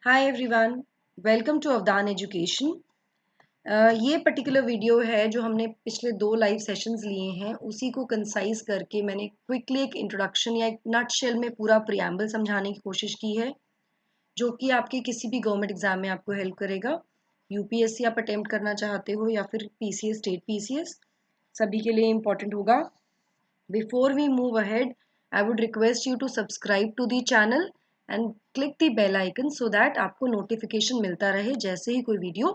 Hi everyone, welcome to अवदान education. ये particular video है जो हमने पिछले 2 लाइव सेशंस लिए हैं, उसी को कंसाइज करके मैंने क्विकली एक इंट्रोडक्शन या एक नटशेल में पूरा प्रियम्बल समझाने की कोशिश की है, जो कि आपके किसी भी गवर्नमेंट एग्जाम में आपको हेल्प करेगा। यूपीएससी आप अटेम्प्ट करना चाहते हो या फिर पीसीएस, स्टेट पीसीएस, सभी के लिए इम्पोर्टेंट होगा। Before we move ahead, I would request you to subscribe to the channel and click the bell icon so that आपको नोटिफिकेशन मिलता रहे जैसे ही कोई वीडियो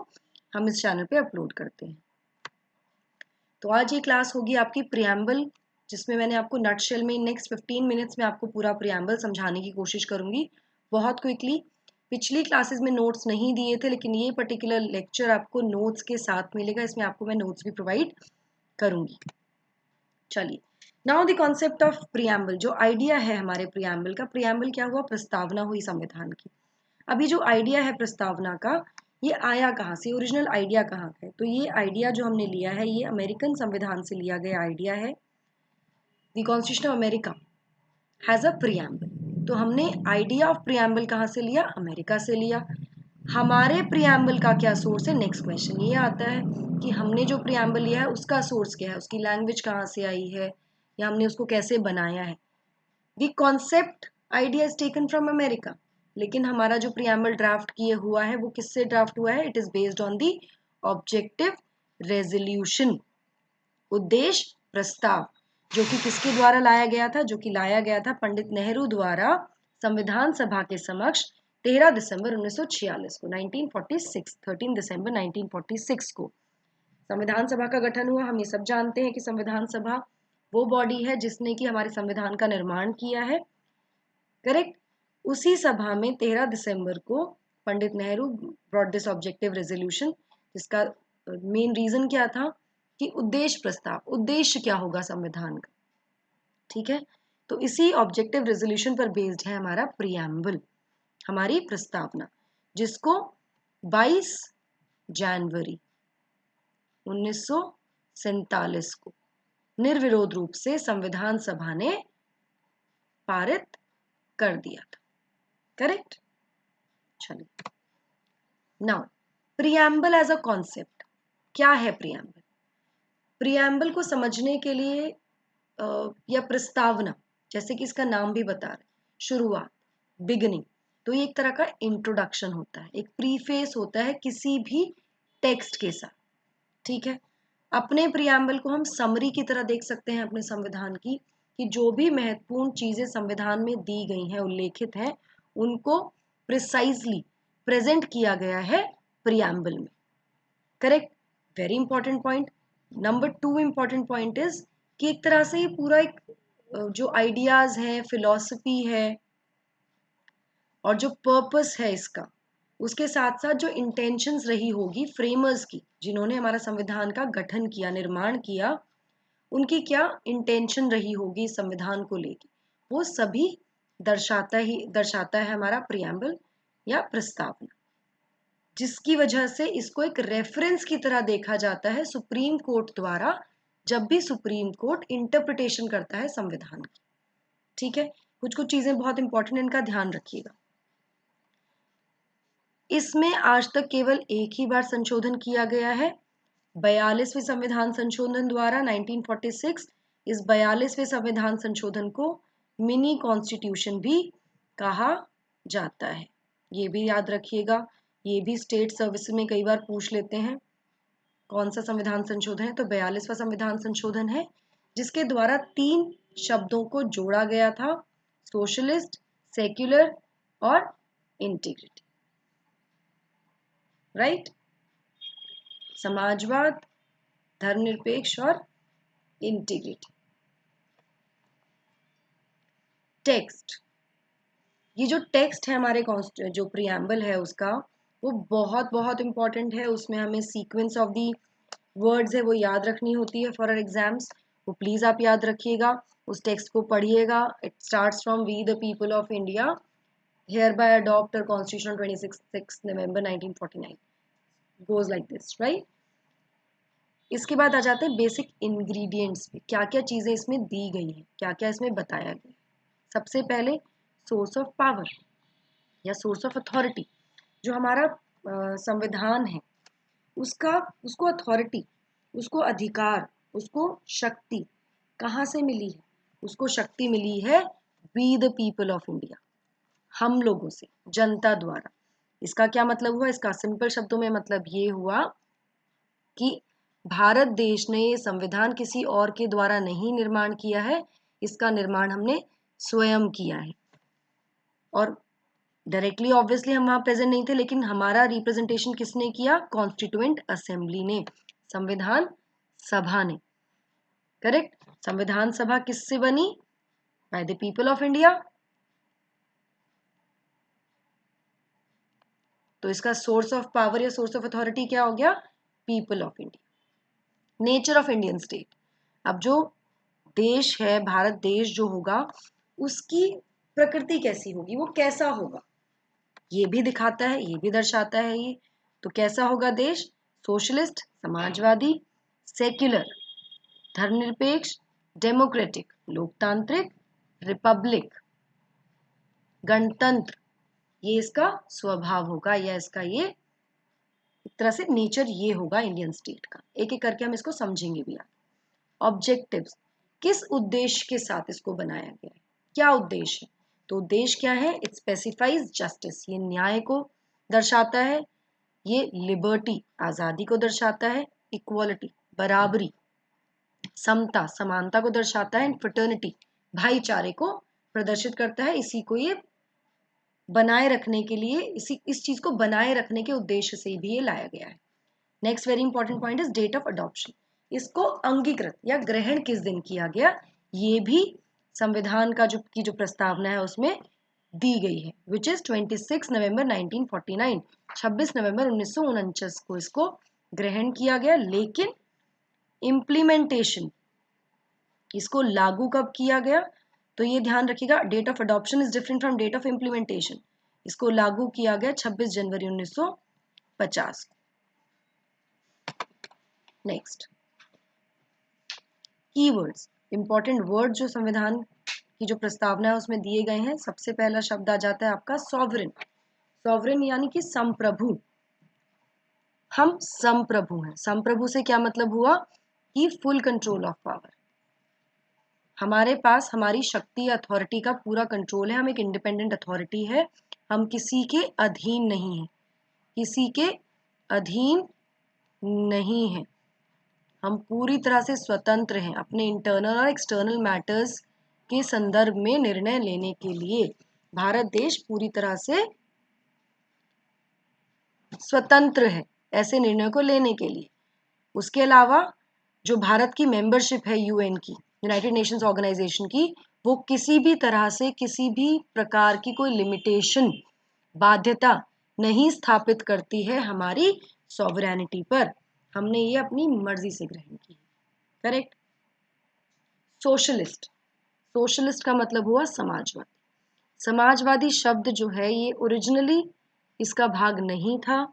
हम इस चैनल पे अपलोड करते हैं। तो आज ये क्लास होगी आपकी प्रियम्बल, जिसमें मैंने आपको नटशेल में नेक्स्ट 15 मिनट्स में आपको पूरा प्रियम्बल समझाने की कोशिश करूंगी बहुत क्विकली। पिछली क्लासेस में नोट्स नहीं दिए थे, लेकिन ये पर्टिकुलर लेक्चर आपको नोट्स के साथ मिलेगा। इसमें आपको मैं नोट्स भी प्रोवाइड करूंगी। चलिए, now the concept of preamble, जो आइडिया है हमारे प्रियम्बल का। प्रियम्बल क्या हुआ? प्रस्तावना हुई संविधान की। अभी जो आइडिया है प्रस्तावना का, ये आया कहाँ से? ओरिजिनल आइडिया कहाँ है? तो ये आइडिया जो हमने लिया है, ये अमेरिकन संविधान से लिया गया आइडिया है। The constitution of America has a preamble. तो हमने आइडिया ऑफ प्रियम्बल कहाँ से लिया? अमेरिका से लिया। हमारे प्रियम्बल का क्या सोर्स है? नेक्स्ट क्वेश्चन ये आता है कि हमने जो प्रियम्बल लिया है उसका सोर्स क्या है, उसकी लैंग्वेज कहाँ से आई है, या हमने उसको कैसे बनाया है। The concept idea is taken from America, लेकिन हमारा जो प्रियम्बल ड्राफ्ट किए हुआ है वो किससे ड्राफ्ट हुआ है? It is based on the objective resolution, उद्देश्य प्रस्ताव, जो कि किसके द्वारा लाया गया था? जो कि लाया गया था पंडित नेहरू द्वारा संविधान सभा के समक्ष 13 दिसंबर 1946 को, 1946, 13 दिसंबर 1946 को संविधान सभा का गठन हुआ। हम ये सब जानते हैं कि संविधान सभा वो बॉडी है जिसने कि हमारे संविधान का निर्माण किया है, करेक्ट। उसी सभा में 13 दिसंबर को Pandit Nehru brought this objective resolution, जिसका मेन रीजन क्या था कि उद्देश्य प्रस्ताव, उद्देश्य क्या होगा संविधान का, ठीक है। तो इसी ऑब्जेक्टिव रेजोल्यूशन पर बेस्ड है हमारा प्रियम्बल, हमारी प्रस्तावना, जिसको 22 जनवरी 1947 को निर्विरोध रूप से संविधान सभा ने पारित कर दिया था, करेक्ट। चलिए, now preamble as a concept, क्या है प्रियम्बल? प्रियम्बल को समझने के लिए या प्रस्तावना, जैसे कि इसका नाम भी बता रहे, शुरुआत, बिगनिंग, तो ये एक तरह का इंट्रोडक्शन होता है, एक प्रीफेस होता है किसी भी टेक्स्ट के साथ, ठीक है। अपने प्रियम्बल को हम समरी की तरह देख सकते हैं अपने संविधान की, कि जो भी महत्वपूर्ण चीजें संविधान में दी गई हैं, उल्लेखित हैं, उनको प्रिसाइजली प्रेजेंट किया गया है प्रियम्बल में, correct. Very important point. Number 2 important point is कि एक तरह से ये पूरा एक जो आइडियाज है, फिलॉसफी है, और जो पर्पस है इसका, उसके साथ साथ जो इंटेंशंस रही होगी फ्रेमर्स की, जिन्होंने हमारा संविधान का गठन किया, निर्माण किया, उनकी क्या इंटेंशन रही होगी संविधान को लेकर, वो सभी दर्शाता है हमारा प्रियम्बल या प्रस्तावना, जिसकी वजह से इसको एक रेफरेंस की तरह देखा जाता है सुप्रीम कोर्ट द्वारा, जब भी सुप्रीम कोर्ट इंटरप्रिटेशन करता है संविधान की, ठीक है। कुछ कुछ चीजें बहुत इंपॉर्टेंट, इनका ध्यान रखिएगा। इसमें आज तक केवल एक ही बार संशोधन किया गया है, 42वें संविधान संशोधन द्वारा 1946। इस 42वें संविधान संशोधन को मिनी कॉन्स्टिट्यूशन भी कहा जाता है, ये भी याद रखिएगा। ये भी स्टेट सर्विस में कई बार पूछ लेते हैं, कौन सा संविधान संशोधन है? तो 42वां संविधान संशोधन है, जिसके द्वारा 3 शब्दों को जोड़ा गया था, सोशलिस्ट, सेक्युलर और इंटीग्रिटी, राइट। समाजवाद, धर्मनिरपेक्ष और इंटीग्रिटी। टेक्स्ट, ये जो टेक्स्ट है हमारे जो प्रियम्बल है उसका, वो बहुत बहुत इंपॉर्टेंट है। उसमें हमें सीक्वेंस ऑफ दी वर्ड्स है वो याद रखनी होती है फॉर आवर एग्जाम्स, वो प्लीज आप याद रखिएगा, उस टेक्स्ट को पढ़िएगा। It starts from we the people of India here by adopt constitution 26 November 1949, goes like this, right. इसके बाद आ जाते हैं बेसिक इंग्रेडिएंट्स पे, क्या क्या चीजें इसमें दी गई हैं, क्या क्या इसमें बताया गया। सबसे पहले सोर्स ऑफ पावर या सोर्स ऑफ अथॉरिटी, जो हमारा संविधान है उसको अथॉरिटी, उसको अधिकार, उसको शक्ति कहाँ से मिली है? उसको शक्ति मिली है we the people of India, हम लोगों से, जनता द्वारा। इसका क्या मतलब हुआ? इसका सिंपल शब्दों में मतलब ये हुआ कि भारत देश ने ये संविधान किसी और के द्वारा नहीं निर्माण किया है, इसका निर्माण हमने स्वयं किया है। और डायरेक्टली ऑब्वियसली हम वहां प्रेजेंट नहीं थे, लेकिन हमारा रिप्रेजेंटेशन किसने किया? कॉन्स्टिट्यूएंट असेंबली ने, संविधान सभा ने। करेक्ट। संविधान सभा किससे बनी? By the people of India. तो इसका सोर्स ऑफ पावर या सोर्स ऑफ अथॉरिटी क्या हो गया? People of India. Nature of Indian state, अब जो देश है, भारत देश जो होगा, उसकी प्रकृति कैसी होगी, वो कैसा होगा, ये भी दिखाता है, ये भी दर्शाता है ये। तो कैसा होगा देश? सोशलिस्ट, समाजवादी, सेक्युलर, धर्मनिरपेक्ष, डेमोक्रेटिक, लोकतांत्रिक, रिपब्लिक, गणतंत्र, ये इसका स्वभाव होगा, या इसका ये एक तरह से नेचर ये होगा इंडियन स्टेट का। एक एक करके हम इसको समझेंगे भी। ऑब्जेक्टिव्स, किस उद्देश्य के साथ इसको बनाया गया है, क्या उद्देश्य है? तो उद्देश्य क्या है? इट स्पेसिफाइज जस्टिस, ये न्याय को दर्शाता है। ये लिबर्टी, आजादी को दर्शाता है। इक्वालिटी, बराबरी, समता, समानता को दर्शाता है। एंड फ्रेटर्निटी, भाईचारे को प्रदर्शित करता है। इसी को ये बनाए रखने के लिए, इस चीज को बनाए रखने के उद्देश्य से भी ये लाया गया है। Next very important point is date of adoption. इसको अंगीकृत या ग्रहण किस दिन किया गया, ये भी संविधान का जो प्रस्तावना है उसमें दी गई है, विच इज 26 नवंबर 1949, 26 नवंबर 1949 को इसको ग्रहण किया गया। लेकिन इम्प्लीमेंटेशन, इसको लागू कब किया गया? तो ये ध्यान रखिएगा, date of adoption is different from date of implementation. इसको लागू किया गया 26 जनवरी 1950। नेक्स्ट, कीवर्ड्स, इंपॉर्टेंट वर्ड जो संविधान की जो प्रस्तावना है उसमें दिए गए हैं। सबसे पहला शब्द आ जाता है आपका सॉवरेन। सॉवरेन यानी कि संप्रभु। हम संप्रभु हैं। संप्रभु से क्या मतलब हुआ? कि फुल कंट्रोल ऑफ पावर, हमारे पास हमारी शक्ति, अथॉरिटी का पूरा कंट्रोल है। हम एक इंडिपेंडेंट अथॉरिटी है, हम किसी के अधीन नहीं है, किसी के अधीन नहीं है। हम पूरी तरह से स्वतंत्र हैं अपने इंटरनल और एक्सटर्नल मैटर्स के संदर्भ में निर्णय लेने के लिए। भारत देश पूरी तरह से स्वतंत्र है ऐसे निर्णय को लेने के लिए। उसके अलावा जो भारत की मेंबरशिप है यूएन की, यूनाइटेड नेशंस ऑर्गेनाइजेशन की, वो किसी भी तरह से किसी भी प्रकार की कोई लिमिटेशन, बाध्यता नहीं स्थापित करती है हमारी सॉवरेनिटी पर। हमने ये अपनी मर्जी से ग्रहण की। करेक्ट। सोशलिस्ट, सोशलिस्ट का मतलब हुआ समाजवादी। समाजवादी शब्द जो है ये ओरिजिनली इसका भाग नहीं था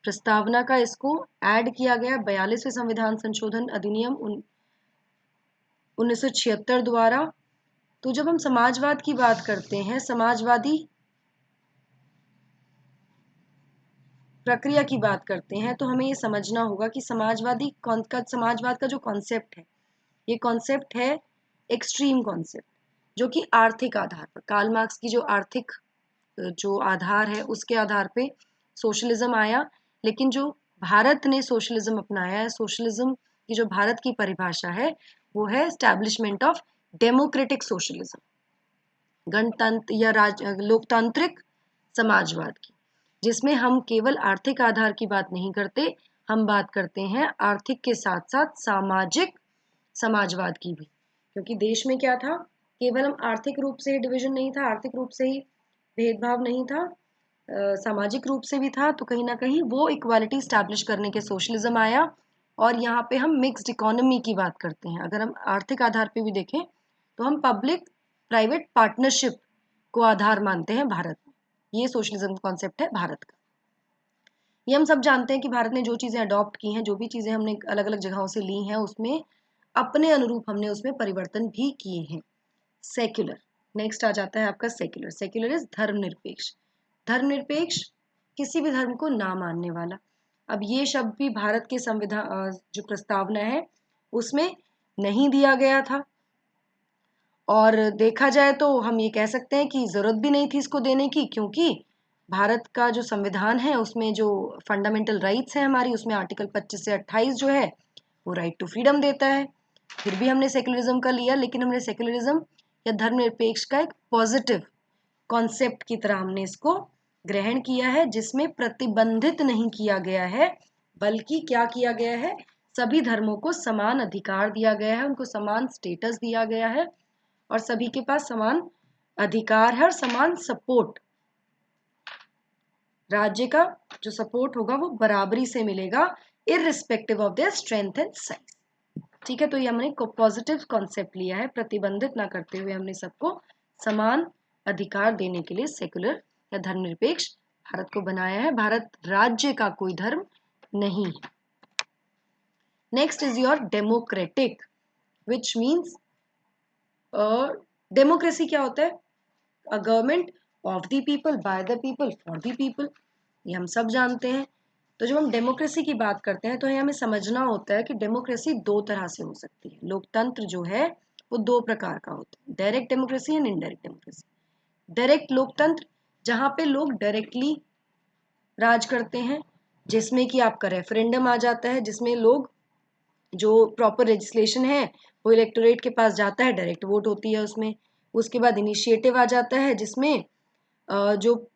प्रस्तावना का, इसको ऐड किया गया 42वें संविधान संशोधन अधिनियम 1976 द्वारा। तो जब हम समाजवाद की बात करते हैं, समाजवादी प्रक्रिया की बात करते हैं, तो हमें ये समझना होगा कि समाजवाद का जो कॉन्सेप्ट है, ये कॉन्सेप्ट है एक्सट्रीम कॉन्सेप्ट, जो कि आर्थिक आधार पर, कार्ल मार्क्स की जो आर्थिक जो आधार है उसके आधार पे सोशलिज्म आया। लेकिन जो भारत ने सोशलिज्म अपनाया है, सोशलिज्म की जो भारत की परिभाषा है वो है एस्टैब्लिशमेंट ऑफ डेमोक्रेटिक सोशलिज्म, गणतंत्र या लोकतांत्रिक समाजवाद की, जिसमें हम केवल आर्थिक आधार की बात नहीं करते, हम बात करते हैं आर्थिक के साथ साथ सामाजिक समाजवाद की भी। क्योंकि देश में क्या था, केवल हम आर्थिक रूप से ही डिवीजन नहीं था, आर्थिक रूप से ही भेदभाव नहीं था, सामाजिक रूप से भी था। तो कहीं ना कहीं वो इक्वालिटी स्टैब्लिश करने के सोशलिज्म आया। और यहाँ पे हम मिक्स्ड इकोनॉमी की बात करते हैं। अगर हम आर्थिक आधार पे भी देखें तो हम पब्लिक प्राइवेट पार्टनरशिप को आधार मानते हैं भारत में। ये सोशलिज्म कॉन्सेप्ट है भारत का। ये हम सब जानते हैं कि भारत ने जो चीज़ें अडॉप्ट की हैं, जो भी चीज़ें हमने अलग अलग जगहों से ली हैं, उसमें अपने अनुरूप हमने उसमें परिवर्तन भी किए हैं। सेक्युलर, नेक्स्ट आ जाता है आपका सेक्युलर। सेक्युलर इज धर्मनिरपेक्ष। धर्मनिरपेक्ष किसी भी धर्म को ना मानने वाला। अब ये शब्द भी भारत के संविधान जो प्रस्तावना है उसमें नहीं दिया गया था, और देखा जाए तो हम ये कह सकते हैं कि ज़रूरत भी नहीं थी इसको देने की, क्योंकि भारत का जो संविधान है उसमें जो फंडामेंटल राइट्स हैं हमारी, उसमें आर्टिकल 25 से 28 जो है वो राइट टू फ्रीडम देता है। फिर भी हमने सेकुलरिज्म का लिया, लेकिन हमने सेकुलरिज्म या धर्मनिरपेक्ष का एक पॉजिटिव कॉन्सेप्ट की तरह हमने इसको ग्रहण किया है, जिसमें प्रतिबंधित नहीं किया गया है, बल्कि क्या किया गया है, सभी धर्मों को समान अधिकार दिया गया है, उनको समान स्टेटस दिया गया है, और सभी के पास समान अधिकार है और समान सपोर्ट, राज्य का जो सपोर्ट होगा वो बराबरी से मिलेगा, irrespective of their strength and size. ठीक है, तो ये हमने पॉजिटिव कॉन्सेप्ट लिया है, प्रतिबंधित ना करते हुए हमने सबको समान अधिकार देने के लिए सेकुलर या धर्मनिरपेक्ष भारत को बनाया है। भारत राज्य का कोई धर्म नहीं है। Next is your democratic, which means democracy क्या होता है, a government of the people, by the people, for the people, ये हम सब जानते हैं। तो जब हम डेमोक्रेसी की बात करते हैं तो हमें समझना होता है कि डेमोक्रेसी दो तरह से हो सकती है। लोकतंत्र जो है वो दो प्रकार का होता है, direct democracy and indirect democracy. Direct लोकतंत्र जहाँ पे लोग डायरेक्टली राज करते हैं, जिसमें कि आपका रेफरेंडम आ जाता है, जिसमें लोग जो प्रॉपर लेजिस्लेशन है वो इलेक्टोरेट के पास जाता है, डायरेक्ट वोट होती है उसमें। उसके बाद इनिशिएटिव आ जाता है, जिसमें जो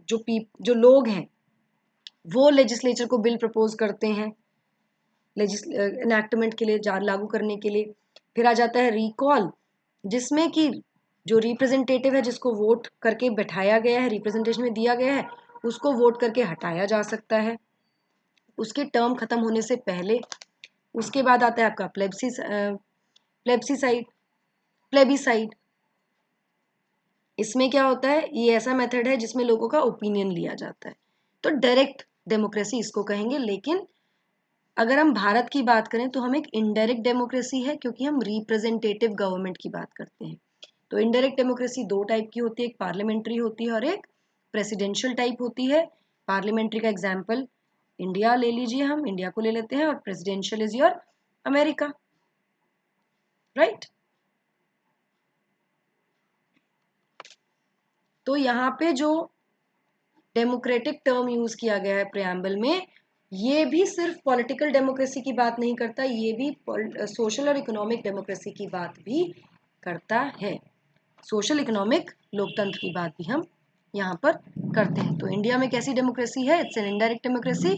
जो लोग हैं वो लेजिस्लेचर को बिल प्रपोज करते हैं इनैक्टमेंट के लिए, लागू करने के लिए। फिर आ जाता है रिकॉल, जिसमें कि जो रिप्रेजेंटेटिव है, जिसको वोट करके बैठाया गया है, रिप्रेजेंटेशन में दिया गया है, उसको वोट करके हटाया जा सकता है उसके टर्म खत्म होने से पहले। उसके बाद आता है आपका प्लेबिसाइड। इसमें क्या होता है, ये ऐसा मेथड है जिसमें लोगों का ओपिनियन लिया जाता है। तो डायरेक्ट डेमोक्रेसी इसको कहेंगे। लेकिन अगर हम भारत की बात करें तो हम एक इनडायरेक्ट डेमोक्रेसी है, क्योंकि हम रिप्रेजेंटेटिव गवर्नमेंट की बात करते हैं। तो इनडायरेक्ट डेमोक्रेसी दो टाइप की होती है, एक पार्लियामेंट्री होती है और एक प्रेसिडेंशियल टाइप होती है। पार्लियामेंट्री का एग्जाम्पल इंडिया ले लीजिए, हम इंडिया को ले लेते हैं, और presidential is your America, right. तो यहाँ पे जो डेमोक्रेटिक टर्म यूज किया गया है प्रियम्बल में, ये भी सिर्फ पॉलिटिकल डेमोक्रेसी की बात नहीं करता, ये भी सोशल और इकोनॉमिक डेमोक्रेसी की बात भी करता है। सोशल इकोनॉमिक लोकतंत्र की बात भी हम यहाँ पर करते हैं। तो इंडिया में कैसी डेमोक्रेसी है, it's an indirect democracy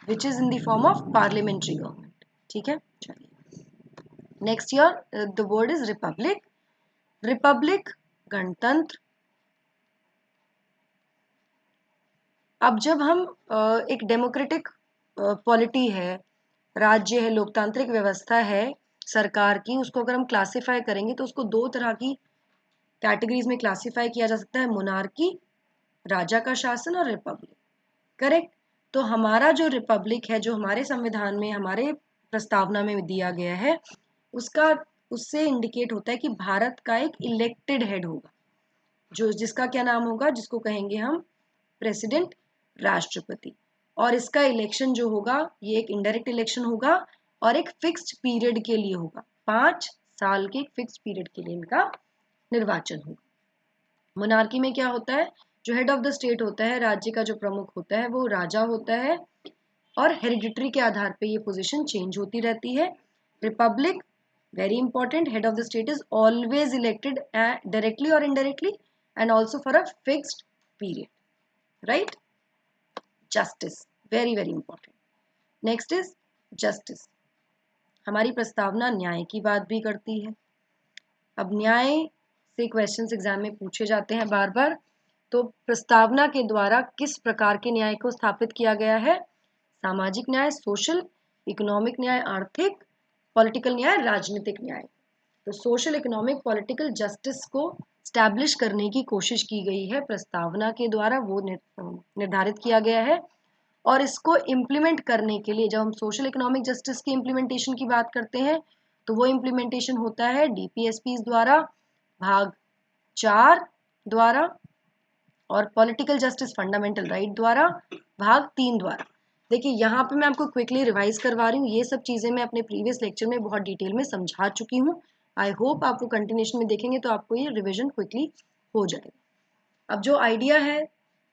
which is in the form of parliamentary government. ठीक है, चलिए next year the word is Republic. Republic गणतंत्र। अब जब हम एक डेमोक्रेटिक पॉलिटी है, राज्य है, लोकतांत्रिक व्यवस्था है सरकार की, उसको अगर हम क्लासिफाई करेंगे तो उसको दो तरह की कैटेगरीज में क्लासिफाई किया जा सकता है, मोनार्की, राजा का शासन, और रिपब्लिक। करेक्ट। तो हमारा जो रिपब्लिक है, जो हमारे संविधान में, हमारे प्रस्तावना में दिया गया है, उसका उससे इंडिकेट होता है कि भारत का एक इलेक्टेड हेड होगा, जो जिसका क्या नाम होगा, जिसको कहेंगे हम प्रेसिडेंट, राष्ट्रपति। और इसका इलेक्शन जो होगा ये एक इनडायरेक्ट इलेक्शन होगा और एक फिक्स्ड पीरियड के लिए होगा, 5 साल के फिक्स्ड पीरियड के लिए इनका निर्वाचन होगा। मोनार्की में क्या होता है, जो हेड ऑफ द स्टेट होता है, राज्य का जो प्रमुख होता है वो राजा होता है, और हेरिडिटरी के आधार पे ये पोजीशन चेंज होती रहती है। Republic, very important, head of the state is always elected directly और indirectly and also for a fixed period, right. Justice, very very important. Next is justice. हमारी प्रस्तावना न्याय की बात भी करती है। अब न्याय से क्वेश्चंस एग्जाम में पूछे जाते हैं बार बार। तो प्रस्तावना के द्वारा किस प्रकार के न्याय को स्थापित किया गया है, सामाजिक न्याय, सोशल, इकोनॉमिक न्याय, आर्थिक, पॉलिटिकल न्याय, राजनीतिक न्याय। तो सोशल, इकोनॉमिक, पॉलिटिकल जस्टिस को स्टैब्लिश करने की कोशिश की गई है प्रस्तावना के द्वारा, वो निर्धारित किया गया है। और इसको इम्प्लीमेंट करने के लिए जब हम सोशल इकोनॉमिक जस्टिस की इम्प्लीमेंटेशन की बात करते हैं तो वो इम्प्लीमेंटेशन होता है डीपीएसपी द्वारा, भाग 4 द्वारा, और पॉलिटिकल जस्टिस फंडामेंटल राइट द्वारा, भाग 3 द्वारा। देखिए यहाँ पे मैं आपको क्विकली रिवाइज करवा रही हूँ, ये सब चीज़ें मैं अपने प्रीवियस लेक्चर में बहुत डिटेल में समझा चुकी हूँ। आई होप आप वो कंटिन्यूशन में देखेंगे तो आपको ये रिविजन क्विकली हो जाएगा। अब जो आइडिया है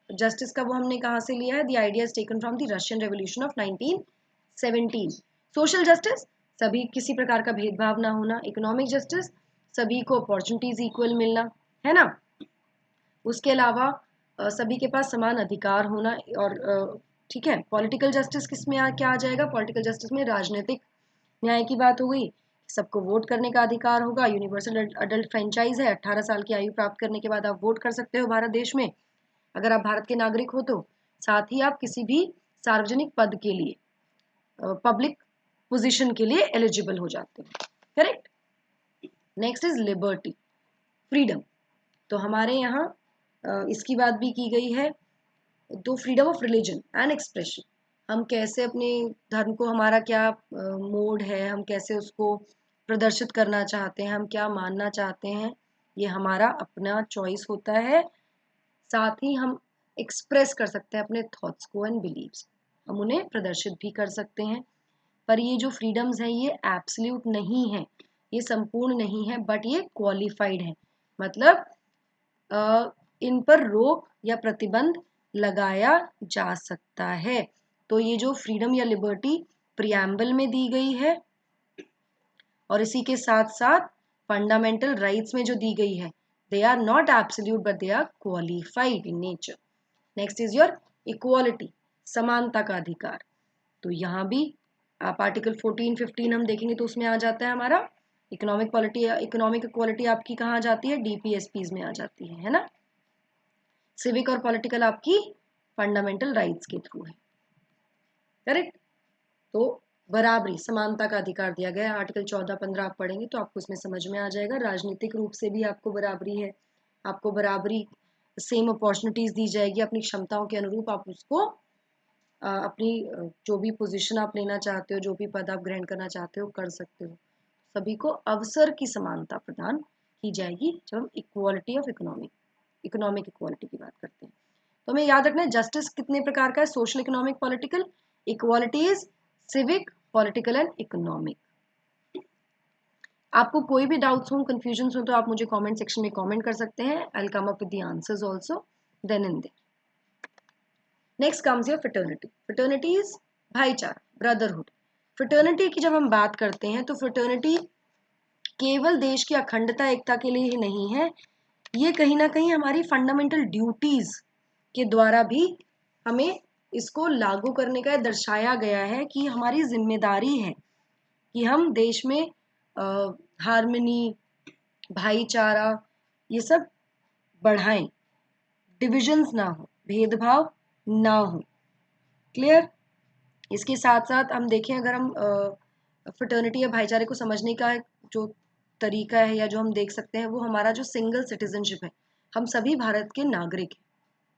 जस्टिस का वो हमने कहाँ से लिया है? The idea is taken from the Russian revolution of 1917। Social justice, सभी किसी प्रकार का भेदभाव ना होना। इकोनॉमिक जस्टिस, सभी को अपॉर्चुनिटीज इक्वल मिलना, है ना। उसके अलावा सभी के पास समान अधिकार होना। और ठीक है, पॉलिटिकल जस्टिस किस में क्या आ जाएगा? पॉलिटिकल जस्टिस में राजनीतिक न्याय की बात हो गई, सबको वोट करने का अधिकार होगा। यूनिवर्सल अडल्ट फ्रेंचाइज है, 18 साल की आयु प्राप्त करने के बाद आप वोट कर सकते हो भारत देश में, अगर आप भारत के नागरिक हो तो। साथ ही आप किसी भी सार्वजनिक पद के लिए, पब्लिक पोजीशन के लिए एलिजिबल हो जाते हो। Correct. Next is liberty, freedom. तो हमारे यहाँ इसकी बात भी की गई है। तो freedom of religion and expression, हम कैसे अपने धर्म को, हमारा क्या मोड है, हम कैसे उसको प्रदर्शित करना चाहते हैं, हम क्या मानना चाहते हैं, ये हमारा अपना चॉइस होता है। साथ ही हम एक्सप्रेस कर सकते हैं अपने थॉट्स को एंड बिलीव्स, हम उन्हें प्रदर्शित भी कर सकते हैं। पर ये जो फ्रीडम्स हैं ये एब्सोल्यूट नहीं है, ये संपूर्ण नहीं है, बट ये क्वालिफाइड है। मतलब इन पर रोक या प्रतिबंध लगाया जा सकता है। तो ये जो फ्रीडम या लिबर्टी प्रियम्बल में दी गई है और इसी के साथ साथ फंडामेंटल राइट्स में जो दी गई है, they are not absolute but they are qualified in nature. Next is your equality, समानता का अधिकार। तो यहाँ भी आप आर्टिकल 14-15 हम देखेंगे तो उसमें आ जाता है हमारा इकोनॉमिक क्वालिटी। इकोनॉमिक इक्वालिटी आपकी कहाँ आ जाती है? डीपीएसपीज में आ जाती है ना। सिविक और पॉलिटिकल आपकी फंडामेंटल राइट्स के थ्रू है। करेक्ट। तो बराबरी, समानता का अधिकार दिया गया है। आर्टिकल 14-15 आप पढ़ेंगे तो आपको इसमें समझ में आ जाएगा। राजनीतिक रूप से भी आपको बराबरी है, आपको बराबरी सेम अपॉर्चुनिटीज दी जाएगी, अपनी क्षमताओं के अनुरूप आप उसको अपनी जो भी पोजीशन आप लेना चाहते हो, जो भी पद आप ग्रहण करना चाहते हो, कर सकते हो। सभी को अवसर की समानता प्रदान की जाएगी जब हम इक्वालिटी ऑफ इकोनॉमिक इक्वालिटी की बात करते हैं। तो हमें याद रखना है जस्टिस कितने प्रकार का है? Social, economic, political. Equality is civic, political and economic. आपको कोई भी डाउट्स हो, कंफ्यूजन हो तो आप मुझे कमेंट सेक्शन में कमेंट कर सकते हैं। I will come up with the answers also then and there. Next comes your fraternity. Fraternity is भाईचारा, ब्रदरहुड। फ्रेटर्निटी की जब हम बात करते हैं तो फ्रेटर्निटी केवल देश की अखंडता, एकता के लिए ही नहीं है, ये कहीं ना कहीं हमारी फंडामेंटल ड्यूटीज के द्वारा भी हमें इसको लागू करने का दर्शाया गया है कि हमारी जिम्मेदारी है कि हम देश में हार्मनी, भाईचारा, ये सब बढ़ाएं, डिविजन्स ना हो, भेदभाव ना हो। क्लियर। इसके साथ साथ हम देखें, अगर हम फ्रेटर्निटी या भाईचारे को समझने का जो तरीका है या जो हम देख सकते हैं, वो हमारा जो सिंगल सिटीजनशिप है, हम सभी भारत के नागरिक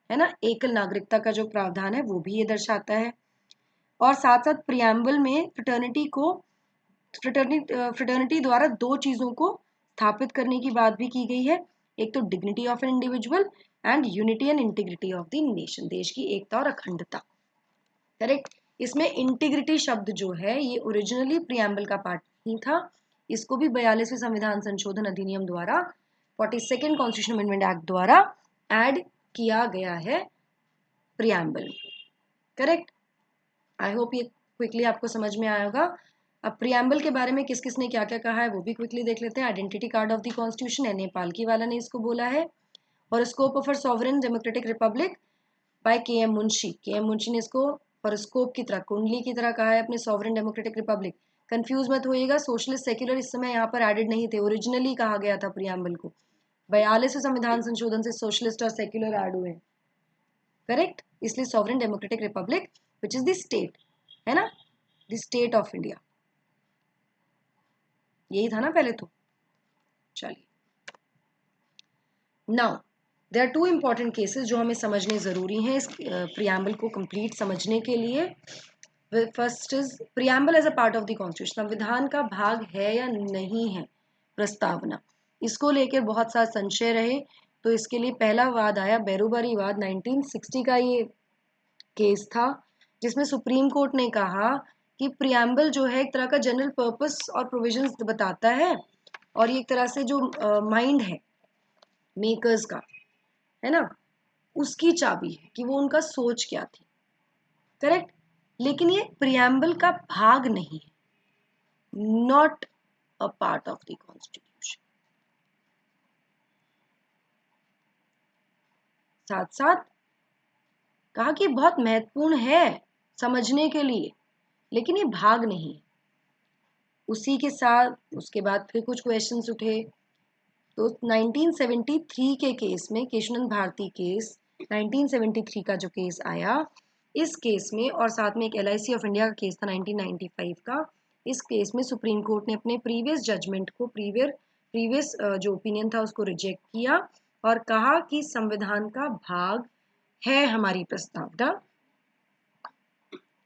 है ना, एकल नागरिकता का जो प्रावधान है वो भी ये दर्शाता है। और साथ साथ प्रियम्बल में फ्रेटर्निटी द्वारा दो चीजों को स्थापित करने की बात भी की गई है। एक तो dignity of an individual and unity and integrity of the nation, देश की एकता और अखंडता। करेक्ट। इसमें इंटीग्रिटी शब्द जो है ये ओरिजिनली प्रियम्बल का पार्ट नहीं था, इसको भी 42वें संविधान संशोधन अधिनियम द्वारा, 42nd कॉन्स्टिट्यूशन अमेंडमेंट एक्ट द्वारा ऐड किया गया है प्रियम्बल। करेक्ट। आई होप ये क्विकली आपको समझ में आया होगा। अब प्रियम्बल के बारे में किस किस ने क्या क्या कहा है वो भी क्विकली देख लेते हैं। Identity card of the constitution है, नेपाल वाला ने इसको बोला है। और scope of sovereign democratic republic by K M. Munshi. K M. Munshi ने इसको हॉरोस्कोप की तरह, कुंडली की तरह कहा है अपने सॉवरेन डेमोक्रेटिक रिपब्लिक। कंफ्यूज मत होइएगा, सोशलिस्ट सेक्युलर इस समय यहाँ पर एडेड नहीं थे, ओरिजिनली कहा गया था प्रियम्बल को। 42वें संविधान संशोधन से सोशलिस्ट और सेक्युलर ऐड हुए। करेक्ट। इसलिए sovereign democratic Republic which is the state, है ना, द स्टेट ऑफ इंडिया, यही था ना पहले तो। चलिए, now there are two important cases जो हमें समझने जरूरी हैं इस प्रियम्बल को कंप्लीट समझने के लिए। First is preamble as a part of the constitution, संविधान का भाग है या नहीं है प्रस्तावना, इसको लेकर बहुत सारा संशय रहे। तो इसके लिए पहला वाद आया बेरोबारी वाद, 1960 का ये केस था, जिसमें सुप्रीम कोर्ट ने कहा कि प्रियम्बल जो है एक तरह का जनरल पर्पस और प्रोविजंस बताता है, और ये एक तरह से जो माइंड है मेकर्स का, है ना, उसकी चाबी है कि वो उनका सोच क्या थी। करेक्ट। लेकिन ये प्रियम्बल का भाग नहीं है, not a part of the constitution. साथ साथ कहा कि बहुत महत्वपूर्ण है समझने के लिए, लेकिन ये भाग नहीं है। उसी के साथ उसके बाद फिर कुछ क्वेश्चंस उठे। तो 1973 के केस में, केशवानंद भारती केस 1973 का जो केस आया, इस केस में और साथ में एक LIC ऑफ इंडिया का केस था 1995 का, इस केस में सुप्रीम कोर्ट ने अपने प्रीवियस जजमेंट को, प्रीवियस जो ओपिनियन था उसको रिजेक्ट किया और कहा कि संविधान का भाग है हमारी प्रस्तावना,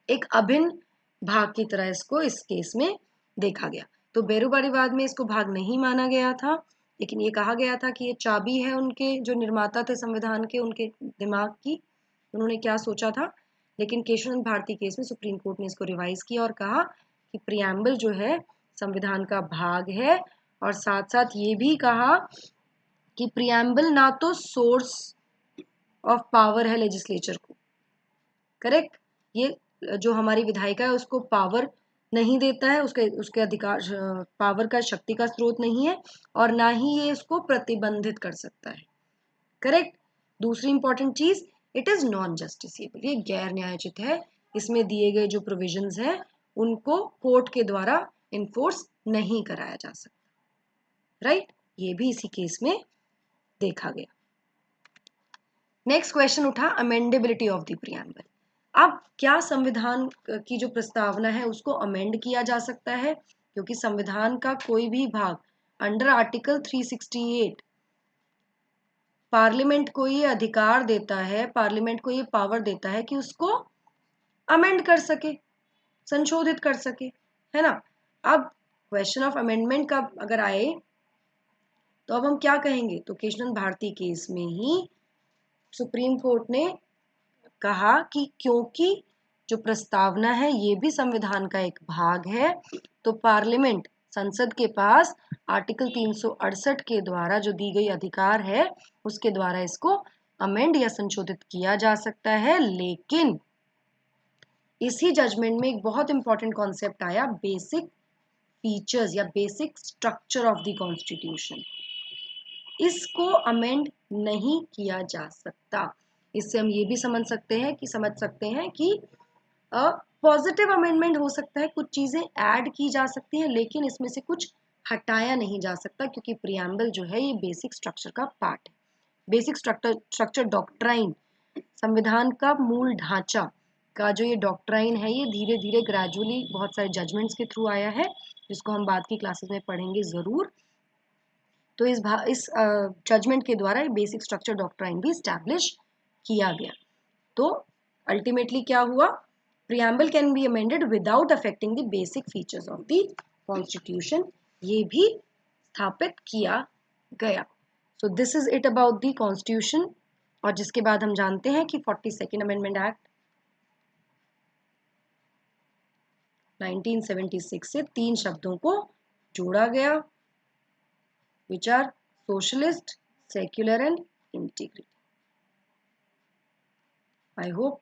एक अभिन्न भाग की तरह इसको इस केस में देखा गया। तो बेरोबारीवाद में इसको भाग नहीं माना गया था, लेकिन ये कहा गया था कि ये चाबी है उनके जो निर्माता थे संविधान के, उनके दिमाग की, उन्होंने क्या सोचा था। लेकिन केशवानंद भारती केस में सुप्रीम कोर्ट ने इसको रिवाइज किया और कहा कि प्रियम्बल जो है संविधान का भाग है, और साथ साथ ये भी कहा कि प्रियम्बल ना तो सोर्स ऑफ पावर है लेजिस्लेचर को, करेक्ट, ये जो हमारी विधायिका है उसको पावर नहीं देता है, उसके उसके अधिकार, पावर का, शक्ति का स्रोत नहीं है, और ना ही ये इसको प्रतिबंधित कर सकता है। करेक्ट। दूसरी इंपॉर्टेंट चीज, इट इज नॉन जस्टिसेबल, ये गैर न्यायोचित है, इसमें दिए गए जो प्रोविजंस हैं उनको कोर्ट के द्वारा इन्फोर्स नहीं कराया जा सकता। राइट, ये भी इसी केस में देखा गया। नेक्स्ट क्वेश्चन उठा अमेंडेबिलिटी ऑफ द प्रियम्बल। अब क्या संविधान की जो प्रस्तावना है उसको अमेंड किया जा सकता है? क्योंकि संविधान का कोई भी भाग अंडर आर्टिकल 368 पार्लियामेंट को ये अधिकार देता है, पार्लियामेंट को ये पावर देता है कि उसको अमेंड कर सके, संशोधित कर सके, है ना। अब क्वेश्चन ऑफ अमेंडमेंट का अगर आए तो अब हम क्या कहेंगे, तो केशवानंद भारती केस में ही सुप्रीम कोर्ट ने कहा कि क्योंकि जो प्रस्तावना है ये भी संविधान का एक भाग है, तो पार्लियामेंट, संसद के पास आर्टिकल 368 के द्वारा जो दी गई अधिकार है उसके द्वारा इसको अमेंड या संशोधित किया जा सकता है। लेकिन इसी जजमेंट में एक बहुत इंपॉर्टेंट कॉन्सेप्ट आया, बेसिक फीचर्स या basic structure of the constitution, इसको अमेंड नहीं किया जा सकता। इससे हम ये भी समझ सकते हैं कि पॉजिटिव अमेंडमेंट हो सकता है, कुछ चीजें ऐड की जा सकती हैं, लेकिन इसमें से कुछ हटाया नहीं जा सकता, क्योंकि प्रियम्बल जो है ये बेसिक स्ट्रक्चर का पार्ट है। बेसिक स्ट्रक्चर डॉक्ट्राइन, संविधान का मूल ढांचा का जो ये डॉक्ट्राइन है, ये धीरे धीरे ग्रेजुअली बहुत सारे जजमेंट्स के थ्रू आया है, जिसको हम बाद की क्लासेस में पढ़ेंगे जरूर। तो इस जजमेंट के द्वारा बेसिक स्ट्रक्चर डॉक्ट्राइन भी स्टैब्लिश किया गया। तो अल्टीमेटली क्या हुआ, preamble can be amended without affecting the basic features of the constitution, ये भी स्थापित किया गया। So this is it about the constitution. और जिसके बाद हम जानते हैं कि 42nd अमेंडमेंट एक्ट 1976 से 3 शब्दों को जोड़ा गया, which are socialist, secular and integrity. I hope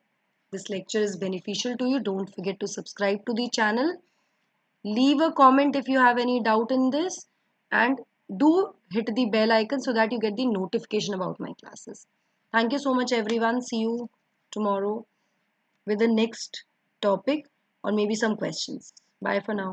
this lecture is beneficial to you. Don't forget to subscribe to the channel. Leave a comment if you have any doubt in this, and do hit the bell icon so that you get the notification about my classes. Thank you so much everyone. See you tomorrow with the next topic or maybe some questions. Bye for now.